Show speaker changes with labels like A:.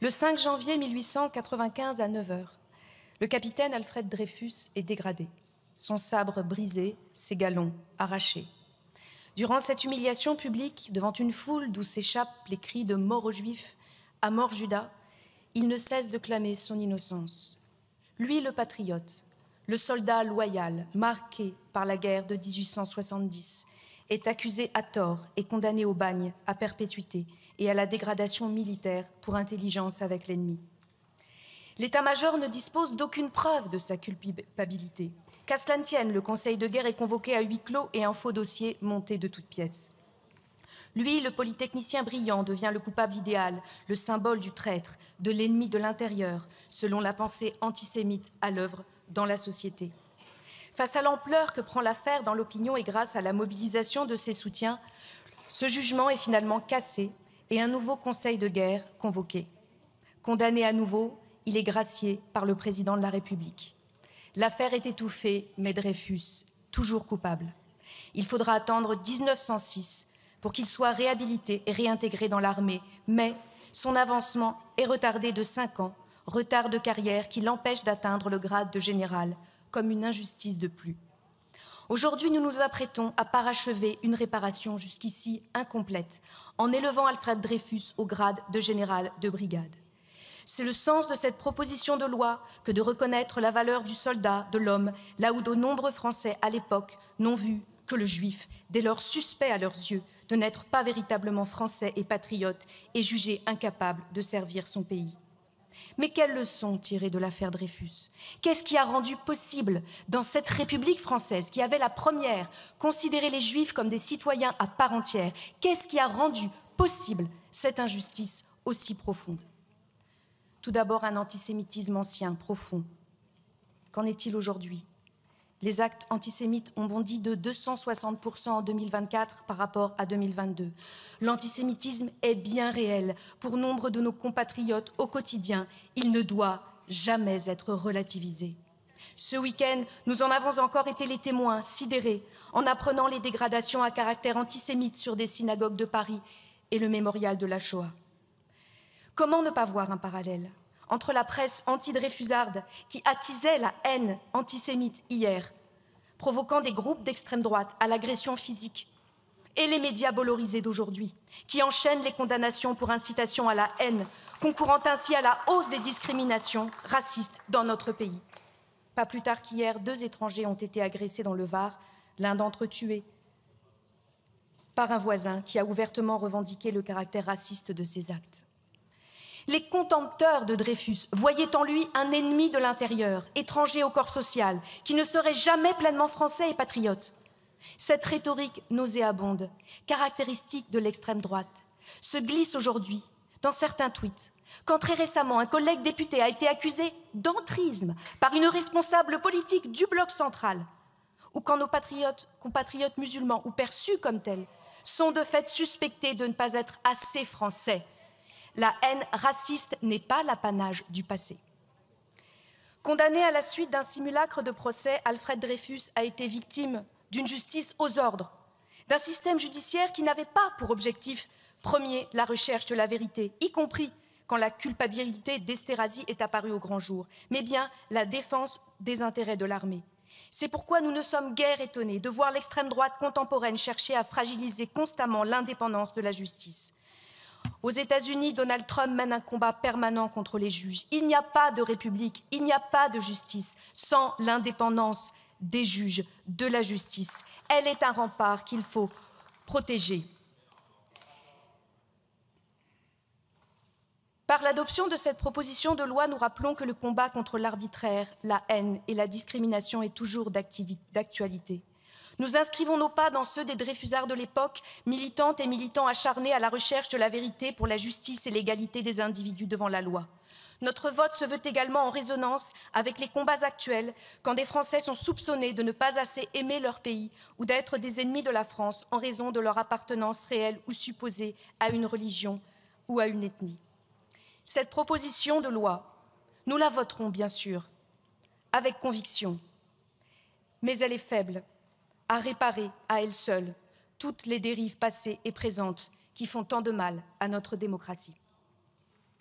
A: Le 5 janvier 1895 à 9 h, le capitaine Alfred Dreyfus est dégradé, son sabre brisé, ses galons arrachés. Durant cette humiliation publique, devant une foule d'où s'échappent les cris de « mort aux Juifs », à mort Judas, il ne cesse de clamer son innocence. Lui, le patriote, le soldat loyal, marqué par la guerre de 1870, est accusé à tort et condamné au bagne, à perpétuité et à la dégradation militaire pour intelligence avec l'ennemi. L'état-major ne dispose d'aucune preuve de sa culpabilité. Qu'à cela ne tienne, le conseil de guerre est convoqué à huis clos et un faux dossier monté de toutes pièces. Lui, le polytechnicien brillant, devient le coupable idéal, le symbole du traître, de l'ennemi de l'intérieur, selon la pensée antisémite à l'œuvre dans la société. Face à l'ampleur que prend l'affaire dans l'opinion et grâce à la mobilisation de ses soutiens, ce jugement est finalement cassé et un nouveau conseil de guerre convoqué. Condamné à nouveau, il est gracié par le président de la République. L'affaire est étouffée, mais Dreyfus, toujours coupable. Il faudra attendre 1906 pour qu'il soit réhabilité et réintégré dans l'armée, mais son avancement est retardé de 5 ans, retard de carrière qui l'empêche d'atteindre le grade de général, comme une injustice de plus. Aujourd'hui, nous nous apprêtons à parachever une réparation jusqu'ici incomplète, en élevant Alfred Dreyfus au grade de général de brigade. C'est le sens de cette proposition de loi que de reconnaître la valeur du soldat, de l'homme, là où de nombreux Français à l'époque n'ont vu que le juif, dès lors suspect à leurs yeux de n'être pas véritablement français et patriote et jugé incapable de servir son pays. Mais quelles leçons tirer de l'affaire Dreyfus? Qu'est-ce qui a rendu possible, dans cette République française, qui avait la première considéré les Juifs comme des citoyens à part entière, qu'est-ce qui a rendu possible cette injustice aussi profonde? Tout d'abord, un antisémitisme ancien, profond. Qu'en est-il aujourd'hui? Les actes antisémites ont bondi de 260% en 2024 par rapport à 2022. L'antisémitisme est bien réel pour nombre de nos compatriotes au quotidien. Il ne doit jamais être relativisé. Ce week-end, nous en avons encore été les témoins, sidérés, en apprenant les dégradations à caractère antisémite sur des synagogues de Paris et le mémorial de la Shoah. Comment ne pas voir un parallèle entre la presse anti-dreyfusarde qui attisait la haine antisémite hier, provoquant des groupes d'extrême droite à l'agression physique, et les médias bolorisés d'aujourd'hui, qui enchaînent les condamnations pour incitation à la haine, concourant ainsi à la hausse des discriminations racistes dans notre pays. Pas plus tard qu'hier, 2 étrangers ont été agressés dans le Var, l'un d'entre eux tué par un voisin qui a ouvertement revendiqué le caractère raciste de ces actes. Les contempteurs de Dreyfus voyaient en lui un ennemi de l'intérieur, étranger au corps social, qui ne serait jamais pleinement français et patriote. Cette rhétorique nauséabonde, caractéristique de l'extrême droite, se glisse aujourd'hui dans certains tweets, quand très récemment un collègue député a été accusé d'entrisme par une responsable politique du bloc central, ou quand nos compatriotes musulmans, ou perçus comme tels, sont de fait suspectés de ne pas être assez français. La haine raciste n'est pas l'apanage du passé. Condamné à la suite d'un simulacre de procès, Alfred Dreyfus a été victime d'une justice aux ordres, d'un système judiciaire qui n'avait pas pour objectif premier la recherche de la vérité, y compris quand la culpabilité d'Esterhazy est apparue au grand jour, mais bien la défense des intérêts de l'armée. C'est pourquoi nous ne sommes guère étonnés de voir l'extrême droite contemporaine chercher à fragiliser constamment l'indépendance de la justice. Aux États-Unis, Donald Trump mène un combat permanent contre les juges. Il n'y a pas de république, il n'y a pas de justice sans l'indépendance des juges, de la justice. Elle est un rempart qu'il faut protéger. Par l'adoption de cette proposition de loi, nous rappelons que le combat contre l'arbitraire, la haine et la discrimination est toujours d'actualité. Nous inscrivons nos pas dans ceux des Dreyfusards de l'époque, militantes et militants acharnés à la recherche de la vérité pour la justice et l'égalité des individus devant la loi. Notre vote se veut également en résonance avec les combats actuels, quand des Français sont soupçonnés de ne pas assez aimer leur pays ou d'être des ennemis de la France en raison de leur appartenance réelle ou supposée à une religion ou à une ethnie. Cette proposition de loi, nous la voterons bien sûr, avec conviction, mais elle est faible à réparer à elle seule toutes les dérives passées et présentes qui font tant de mal à notre démocratie.